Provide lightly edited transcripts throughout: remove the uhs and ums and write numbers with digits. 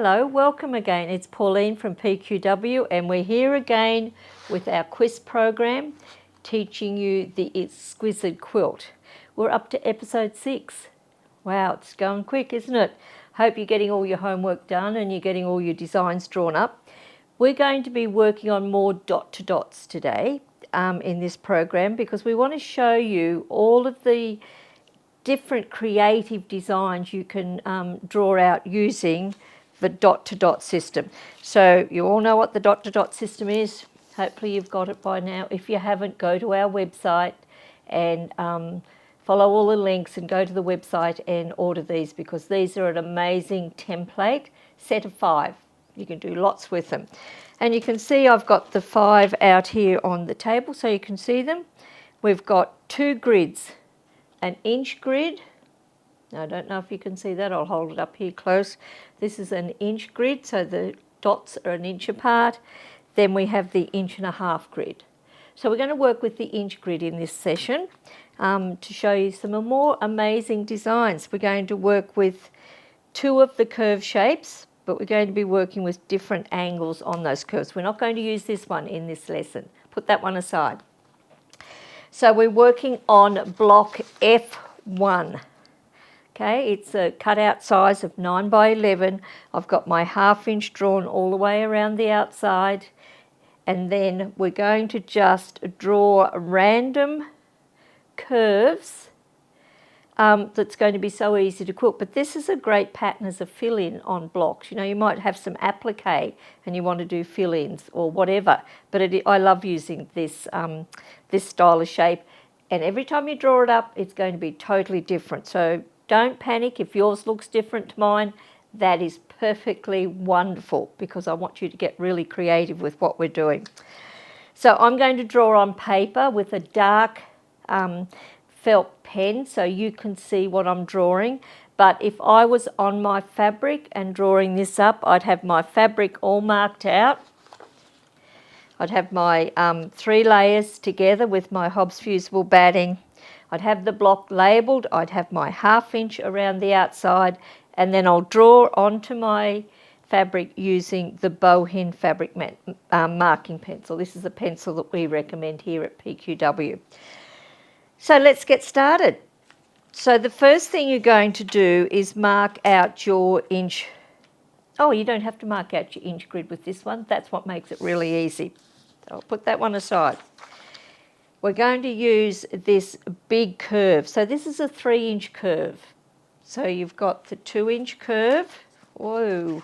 Hello, welcome again. It's Pauline from PQW and we're here again with our QISS program teaching you the exquisite quilt. We're up to episode 6. Wow, it's going quick, isn't it? Hope you're getting all your homework done and you're getting all your designs drawn up. We're going to be working on more dot to dots today in this program because we want to show you all of the different creative designs you can draw out using the dot to dot system. So you all know what the dot to dot system is. Hopefully you've got it by now. If you haven't, go to our website and follow all the links and go to the website and order these because these are an amazing template, set of 5. You can do lots with them. And you can see I've got the 5 out here on the table so you can see them. We've got 2 grids, an inch grid. Now, I don't know if you can see that, I'll hold it up here close. This is an inch grid, so the dots are an inch apart. Then we have the 1.5-inch grid. So we're going to work with the inch grid in this session to show you some more amazing designs. We're going to work with 2 of the curve shapes, but we're going to be working with different angles on those curves. We're not going to use this one in this lesson. Put that one aside. So we're working on block F1. Okay, it's a cutout size of 9 by 11. I've got my 1/2 inch drawn all the way around the outside. And then we're going to just draw random curves that's going to be so easy to quilt. But this is a great pattern as a fill-in on blocks. You know, you might have some applique and you want to do fill-ins or whatever. But I love using this, this style of shape. And every time you draw it up, it's going to be totally different. So don't panic if yours looks different to mine. That is perfectly wonderful because I want you to get really creative with what we're doing. So I'm going to draw on paper with a dark felt pen so you can see what I'm drawing. But if I was on my fabric and drawing this up, I'd have my fabric all marked out. I'd have my 3 layers together with my Hobbs fusible batting. I'd have the block labelled, I'd have my 1/2 inch around the outside, and then I'll draw onto my fabric using the Bohin Fabric Marking Pencil. This is a pencil that we recommend here at PQW. So let's get started. So the first thing you're going to do is mark out your inch. Oh, you don't have to mark out your inch grid with this one. That's what makes it really easy. So I'll put that one aside. We're going to use this big curve. So this is a 3-inch curve. So you've got the 2-inch curve. Whoa.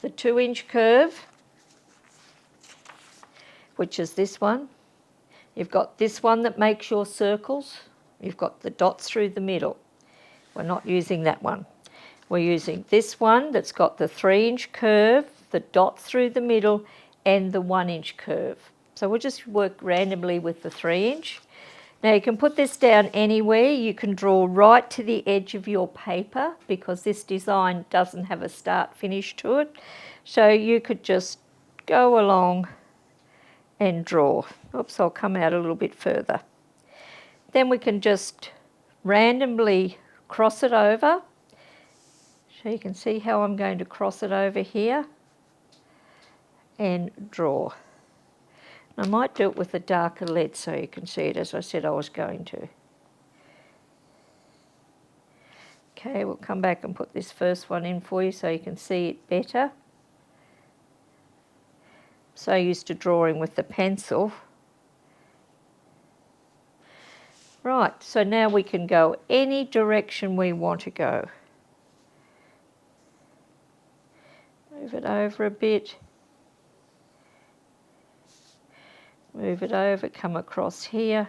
The 2-inch curve, which is this one. You've got this one that makes your circles. You've got the dots through the middle. We're not using that one. We're using this one that's got the 3-inch curve, the dot through the middle, and the 1-inch curve. So we'll just work randomly with the 3-inch. Now you can put this down anywhere. You can draw right to the edge of your paper because this design doesn't have a start finish to it. So you could just go along and draw. Oops, I'll come out a little bit further. Then we can just randomly cross it over. So you can see how I'm going to cross it over here and draw. I might do it with a darker lead so you can see it as I said I was going to. Okay, we'll come back and put this first one in for you so you can see it better. So used to drawing with the pencil. Right, so now we can go any direction we want to go. Move it over a bit. Move it over, come across here.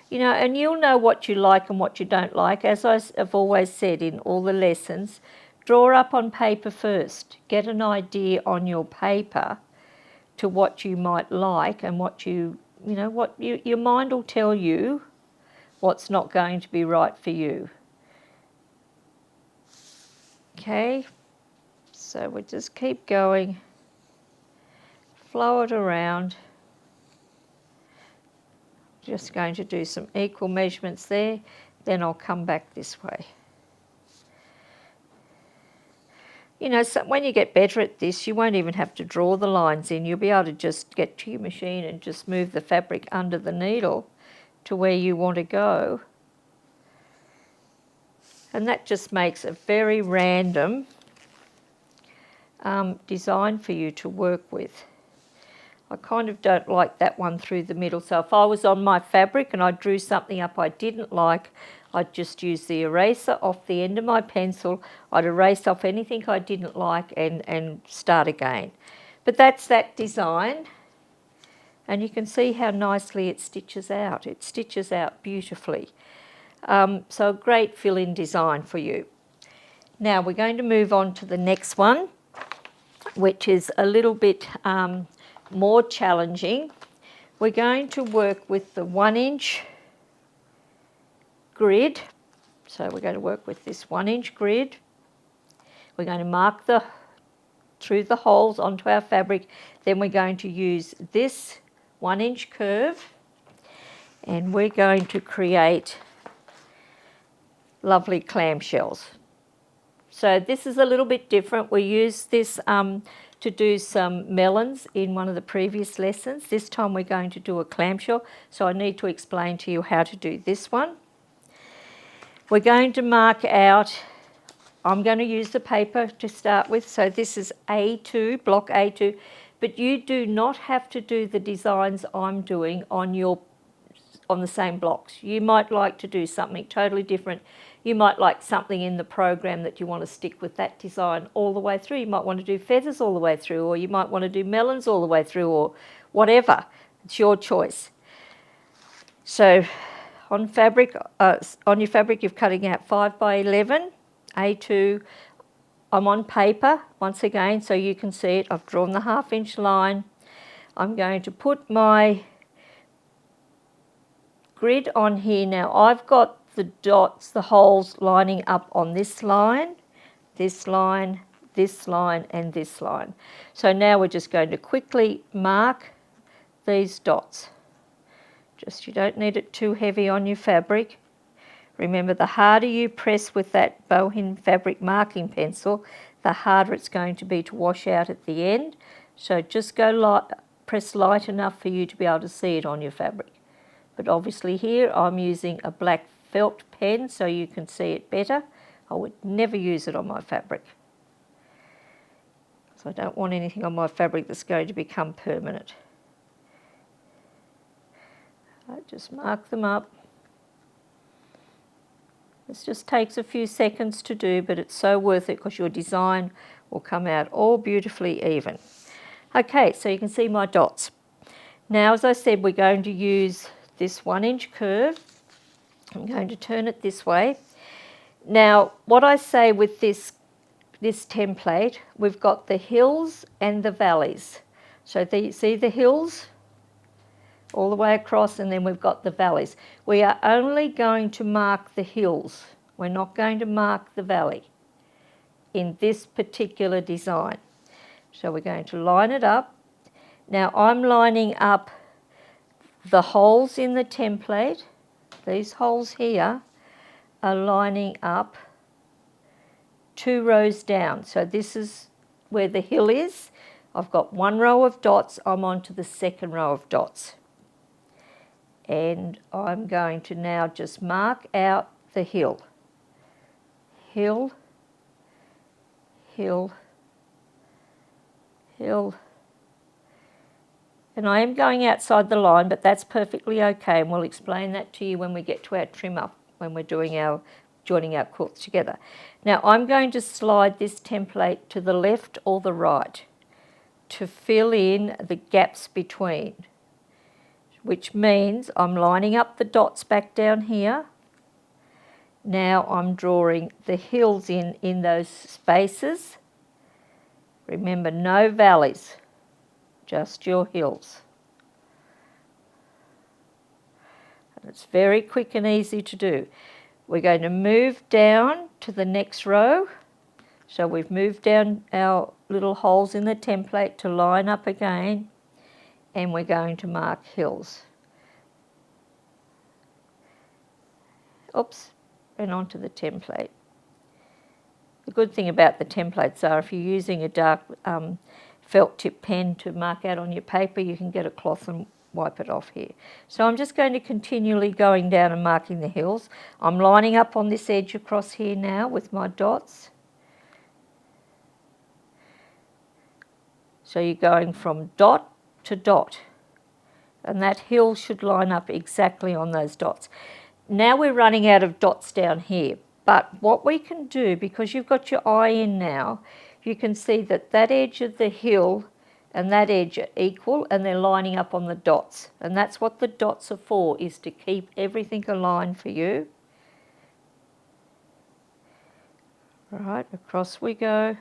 You know, and you'll know what you like and what you don't like. As I've always said in all the lessons, draw up on paper first. Get an idea on your paper to what you might like and what your mind will tell you what's not going to be right for you. Okay, so we'll just keep going. Flow it around. Just going to do some equal measurements there, then I'll come back this way. you know, so when you get better at this, you won't even have to draw the lines in. You'll be able to just get to your machine and just move the fabric under the needle to where you want to go. And that just makes a very random design for you to work with. I kind of don't like that one through the middle. So if I was on my fabric and I drew something up I didn't like, I'd just use the eraser off the end of my pencil. I'd erase off anything I didn't like and start again. But that's that design. And you can see how nicely it stitches out. It stitches out beautifully. So a great fill-in design for you. Now we're going to move on to the next one, which is a little bit more challenging. We're going to work with the 1-inch grid. So we're going to work with this 1-inch grid. We're going to mark through the holes onto our fabric. Then we're going to use this 1-inch curve and we're going to create lovely clamshells. So this is a little bit different. We used this to do some melons in one of the previous lessons. This time we're going to do a clamshell, so I need to explain to you how to do this one. We're going to mark out, I'm going to use the paper to start with, so this is A2, block A2, but you do not have to do the designs I'm doing on the same blocks. You might like to do something totally different. You might like something in the program that you want to stick with that design all the way through. You might want to do feathers all the way through, or you might want to do melons all the way through, or whatever. It's your choice. So on your fabric, you're cutting out 5 by 11, A2. I'm on paper once again, so you can see it. I've drawn the 1/2-inch line. I'm going to put my grid on here. Now I've got the dots, the holes lining up on this line, this line, this line and this line. So now we're just going to quickly mark these dots. You don't need it too heavy on your fabric. Remember, the harder you press with that Bohin Fabric Marking Pencil, the harder it's going to be to wash out at the end. So just go light, press light enough for you to be able to see it on your fabric. But obviously here I'm using a black felt pen so you can see it better. I would never use it on my fabric. So I don't want anything on my fabric that's going to become permanent. I just mark them up. This just takes a few seconds to do, but it's so worth it because your design will come out all beautifully even. Okay, so you can see my dots. Now, as I said, we're going to use this 1-inch curve. I'm going to turn it this way. Now, what I say with this template, we've got the hills and the valleys. So see the hills all the way across, and then we've got the valleys. We are only going to mark the hills. We're not going to mark the valley in this particular design. So we're going to line it up. Now I'm lining up the holes in the template. These holes here are lining up 2 rows down. So this is where the hill is. I've got 1 row of dots. I'm on to the 2nd row of dots. And I'm going to now just mark out the hill. Hill, hill, hill. And I am going outside the line, but that's perfectly okay, and we'll explain that to you when we get to our trim up, when we're doing joining our quilts together. Now I'm going to slide this template to the left or the right to fill in the gaps between, which means I'm lining up the dots back down here. Now I'm drawing the hills in those spaces. Remember, no valleys, just your hills. And it's very quick and easy to do. We're going to move down to the next row. So we've moved down our little holes in the template to line up again, and we're going to mark hills. Oops, and onto the template. The good thing about the templates are if you're using a dark felt tip pen to mark out on your paper, you can get a cloth and wipe it off here. So I'm just going to continually going down and marking the hills. I'm lining up on this edge across here now with my dots. So you're going from dot to dot, and that hill should line up exactly on those dots. Now we're running out of dots down here, but what we can do, because you've got your eye in now, you can see that that edge of the hill and that edge are equal and they're lining up on the dots. And that's what the dots are for, is to keep everything aligned for you. Right, across we go.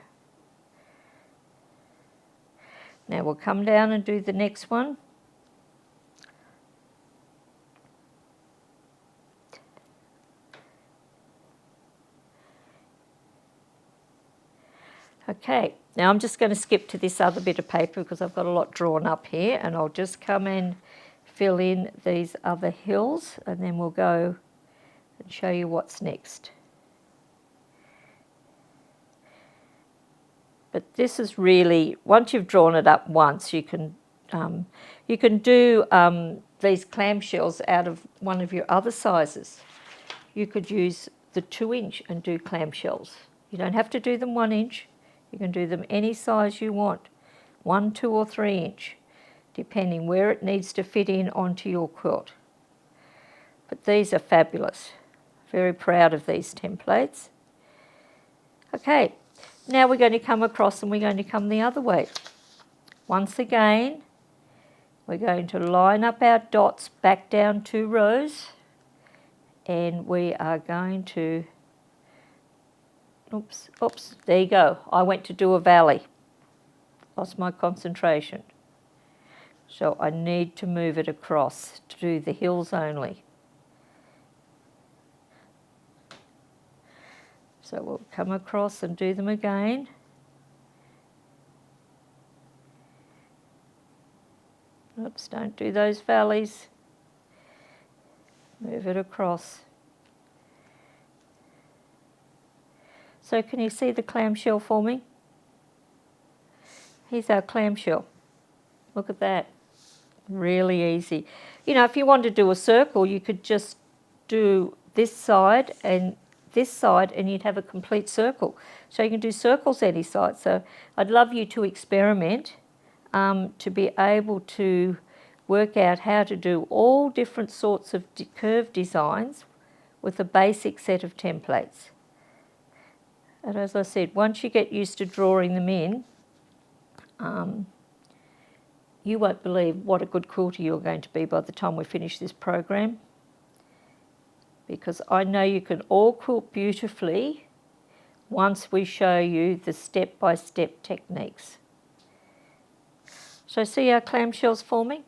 Now we'll come down and do the next one. Okay, now I'm just going to skip to this other bit of paper because I've got a lot drawn up here, and I'll just come and fill in these other hills, and then we'll go and show you what's next. But this is really, once you've drawn it up once, you can do these clamshells out of one of your other sizes. You could use the 2-inch and do clamshells. You don't have to do them 1 inch. You can do them any size you want, 1, 2 or 3 inch, depending where it needs to fit in onto your quilt. But these are fabulous. Very proud of these templates. Okay, now we're going to come across and we're going to come the other way. Once again, we're going to line up our dots back down 2 rows, and we are going to, oops, there you go. I went to do a valley. Lost my concentration. So I need to move it across to do the hills only. So we'll come across and do them again. Oops, don't do those valleys. Move it across. So can you see the clamshell for me? Here's our clamshell. Look at that. Really easy. You know, if you want to do a circle, you could just do this side and you'd have a complete circle. So you can do circles any side. So I'd love you to experiment to be able to work out how to do all different sorts of curved designs with a basic set of templates. And as I said, once you get used to drawing them in, you won't believe what a good quilter you're going to be by the time we finish this program. Because I know you can all quilt beautifully once we show you the step-by-step techniques. So see our clamshells for me?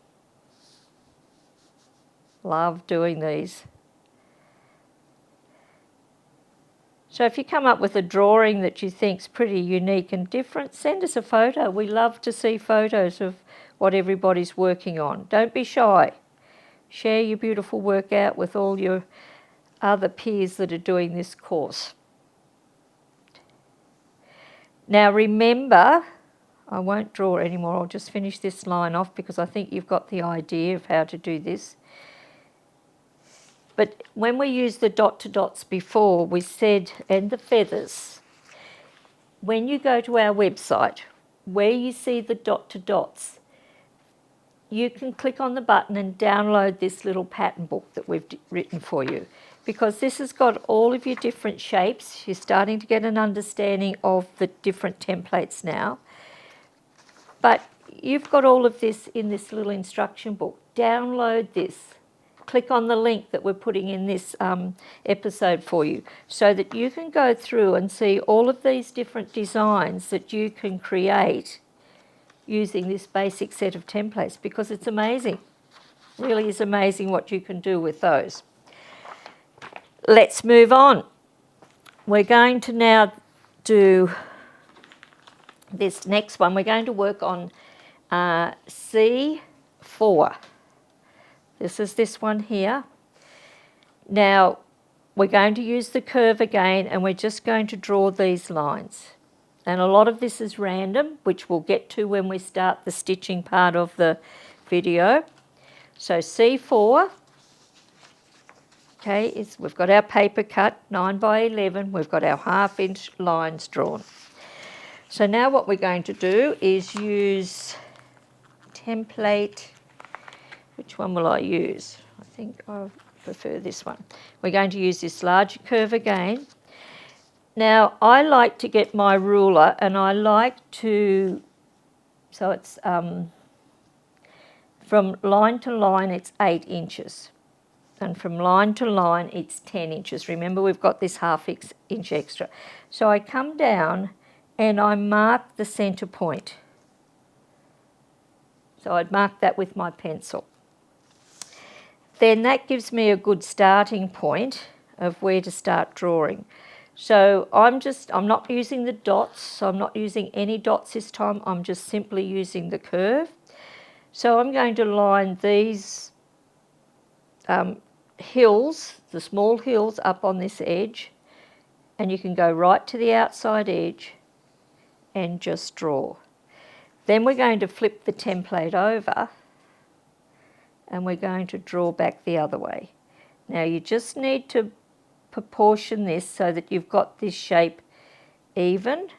Love doing these. So if you come up with a drawing that you think's pretty unique and different, send us a photo. We love to see photos of what everybody's working on. Don't be shy. Share your beautiful work out with all your other peers that are doing this course. Now remember, I won't draw anymore. I'll just finish this line off because I think you've got the idea of how to do this. But when we used the dot to dots before, we said, and the feathers, when you go to our website, where you see the dot to dots, you can click on the button and download this little pattern book that we've written for you, because this has got all of your different shapes. You're starting to get an understanding of the different templates now. But you've got all of this in this little instruction book. Download this. Click on the link that we're putting in this episode for you so that you can go through and see all of these different designs that you can create using this basic set of templates, because it's amazing. It really is amazing what you can do with those. Let's move on. We're going to now do this next one. We're going to work on C4. This is this one here. Now, we're going to use the curve again, and we're just going to draw these lines. And a lot of this is random, which we'll get to when we start the stitching part of the video. So C4, okay, we've got our paper cut, 9 by 11, we've got our 1/2 inch lines drawn. So now what we're going to do is use template. Which one will I use? I think I prefer this one. We're going to use this larger curve again. Now, I like to get my ruler, and I like to, so it's from line to line it's 8 inches, and from line to line it's 10 inches. Remember, we've got this 1/2 inch extra. So I come down and I mark the centre point. So I'd mark that with my pencil. Then that gives me a good starting point of where to start drawing. So I'm not using the dots, so I'm not using any dots this time, I'm just simply using the curve. So I'm going to line these hills, the small hills, up on this edge, and you can go right to the outside edge and just draw. Then we're going to flip the template over and we're going to draw back the other way. Now you just need to proportion this so that you've got this shape even.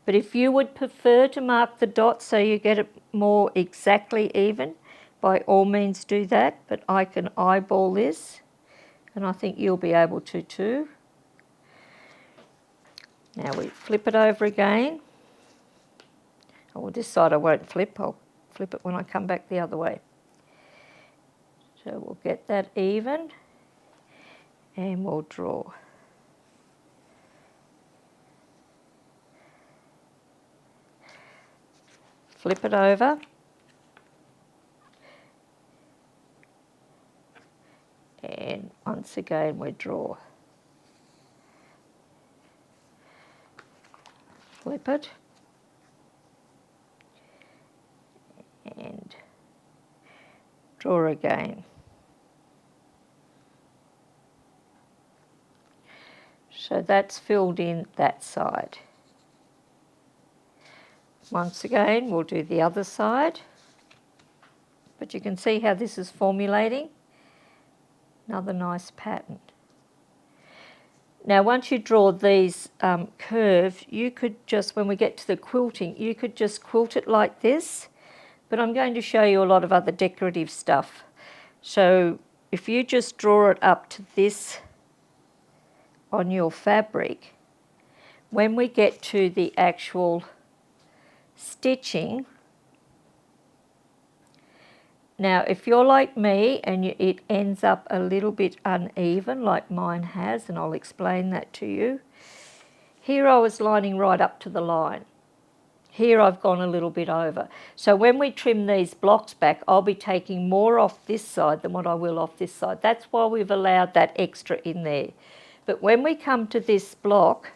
But if you would prefer to mark the dots so you get it more exactly even, by all means do that, but I can eyeball this and I think you'll be able to too. Now we flip it over again. Oh, well, this side I won't flip, I'll flip it when I come back the other way. So we'll get that even and we'll draw. Flip it over. And once again we draw. Flip it. And draw again. So that's filled in that side. Once again, we'll do the other side. But you can see how this is formulating. Another nice pattern. Now, once you draw these curves, you could just, when we get to the quilting, you could just quilt it like this. But I'm going to show you a lot of other decorative stuff. So if you just draw it up to this on your fabric, when we get to the actual stitching, now if you're like me and it ends up a little bit uneven like mine has, and I'll explain that to you, here I was lining right up to the line. Here I've gone a little bit over. So when we trim these blocks back, I'll be taking more off this side than what I will off this side. That's why we've allowed that extra in there. But when we come to this block,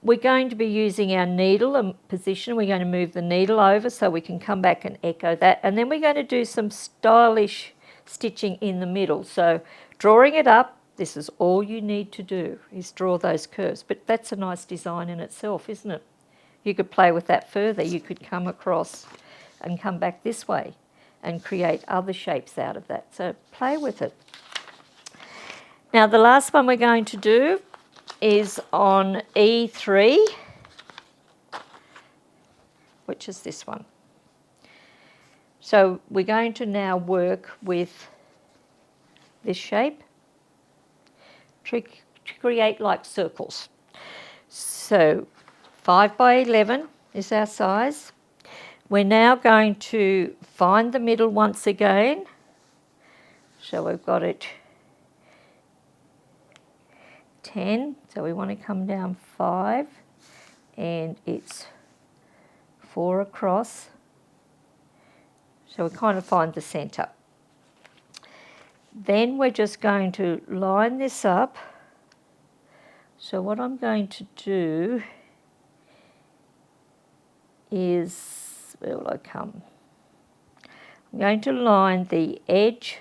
we're going to be using our needle and position. We're going to move the needle over so we can come back and echo that. And then we're going to do some stylish stitching in the middle. So drawing it up, this is all you need to do, is draw those curves. But that's a nice design in itself, isn't it? You could play with that further. You could come across and come back this way and create other shapes out of that. So play with it. Now the last one we're going to do is on E3, which is this one. So we're going to now work with this shape to create like circles. So 5 by 11 is our size. We're now going to find the middle once again. So we've got it 10, so we want to come down 5, and it's 4 across. So we kind of find the centre. Then we're just going to line this up. So what I'm going to do is, where will I come? I'm going to line the edge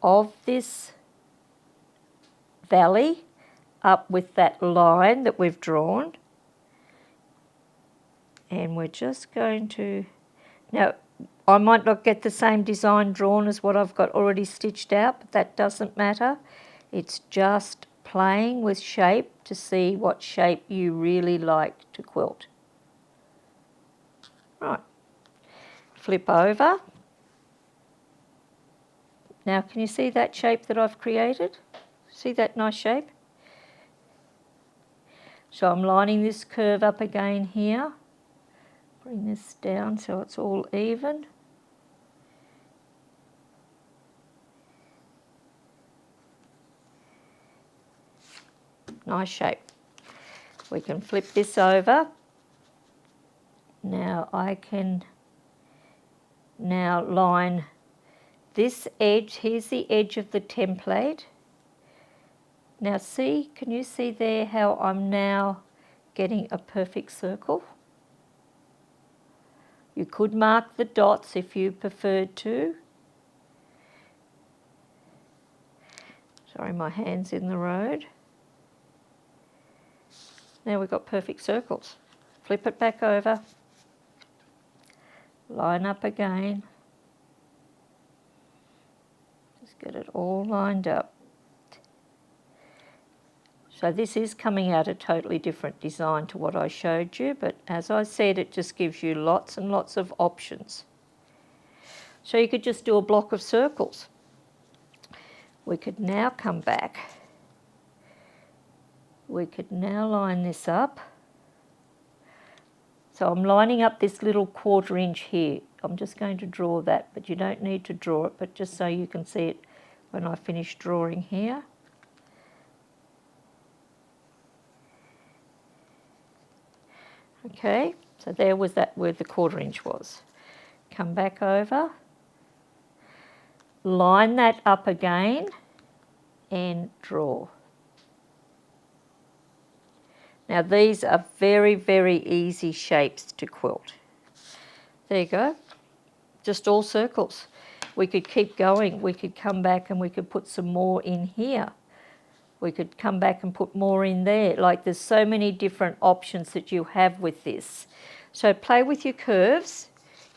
of this valley up with that line that we've drawn. And we're just going to, now I might not get the same design drawn as what I've got already stitched out, but that doesn't matter. It's just playing with shape to see what shape you really like to quilt. Right, flip over. Now can you see that shape that I've created? See that nice shape? So I'm lining this curve up again here. Bring this down so it's all even. Nice shape. We can flip this over. Now I can now line this edge. Here's the edge of the template. Now see, can you see there how I'm now getting a perfect circle? You could mark the dots if you preferred to. Sorry, my hand's in the road. Now we've got perfect circles. Flip it back over. Line up again. Just get it all lined up. So this is coming out a totally different design to what I showed you, but as I said, it just gives you lots and lots of options. So you could just do a block of circles. We could now come back. We could now line this up. So I'm lining up this little 1/4 inch here. I'm just going to draw that, but you don't need to draw it, but just so you can see it when I finish drawing here. Okay, so there was that where the 1/4 inch was. Come back over, line that up again and draw. Now these are very, very easy shapes to quilt. There you go, just all circles. We could keep going, we could come back and we could put some more in here. We could come back and put more in there. Like there's so many different options that you have with this. So play with your curves.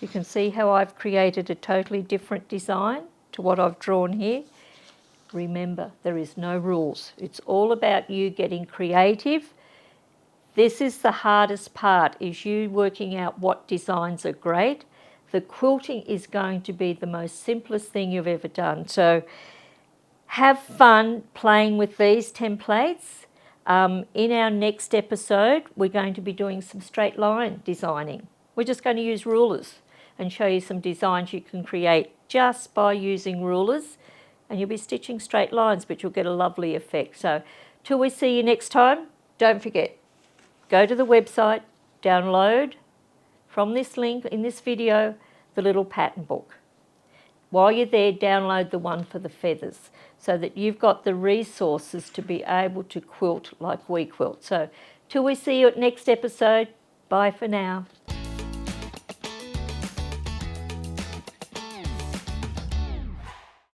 You can see how I've created a totally different design to what I've drawn here. Remember, there is no rules. It's all about you getting creative. This is the hardest part, is you working out what designs are great. The quilting is going to be the most simplest thing you've ever done. So have fun playing with these templates. In our next episode, we're going to be doing some straight line designing. We're just going to use rulers and show you some designs you can create just by using rulers. And you'll be stitching straight lines, but you'll get a lovely effect. So till we see you next time, don't forget, go to the website, download from this link in this video the little pattern book. While you're there, download the one for the feathers so that you've got the resources to be able to quilt like we quilt. So till we see you at next episode, bye for now.